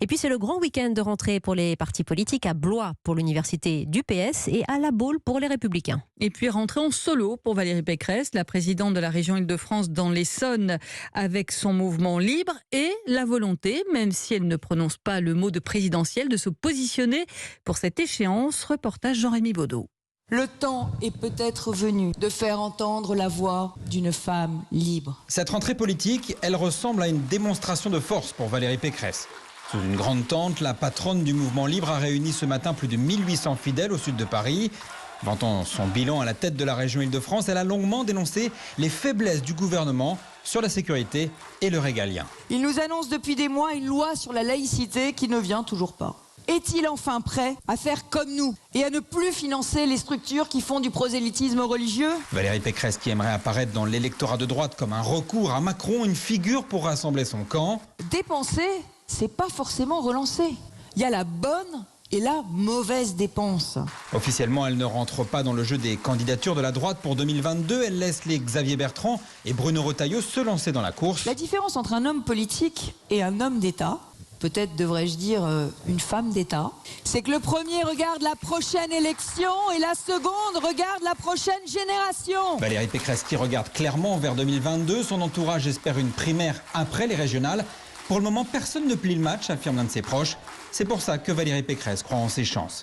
Et puis c'est le grand week-end de rentrée pour les partis politiques, à Blois pour l'université du PS et à La Baule pour les Républicains. Et puis rentrée en solo pour Valérie Pécresse, la présidente de la région Île-de-France dans l'Essonne, avec son mouvement libre et la volonté, même si elle ne prononce pas le mot de présidentielle, de se positionner pour cette échéance. Reportage Jean-Rémy Baudot. Le temps est peut-être venu de faire entendre la voix d'une femme libre. Cette rentrée politique, elle ressemble à une démonstration de force pour Valérie Pécresse. Sous une grande tente, la patronne du mouvement libre a réuni ce matin plus de 1800 fidèles au sud de Paris. Vantant son bilan à la tête de la région Île-de-France, elle a longuement dénoncé les faiblesses du gouvernement sur la sécurité et le régalien. Il nous annonce depuis des mois une loi sur la laïcité qui ne vient toujours pas. Est-il enfin prêt à faire comme nous et à ne plus financer les structures qui font du prosélytisme religieux ? Valérie Pécresse qui aimerait apparaître dans l'électorat de droite comme un recours à Macron, une figure pour rassembler son camp. Dépenser, c'est pas forcément relancer. Il y a la bonne et la mauvaise dépense. Officiellement, elle ne rentre pas dans le jeu des candidatures de la droite pour 2022. Elle laisse les Xavier Bertrand et Bruno Retailleau se lancer dans la course. La différence entre un homme politique et un homme d'État, peut-être devrais-je dire une femme d'État, c'est que le premier regarde la prochaine élection et la seconde regarde la prochaine génération. Valérie Pécresse qui regarde clairement vers 2022. Son entourage espère une primaire après les régionales. Pour le moment, personne ne plie le match, affirme l'un de ses proches. C'est pour ça que Valérie Pécresse croit en ses chances.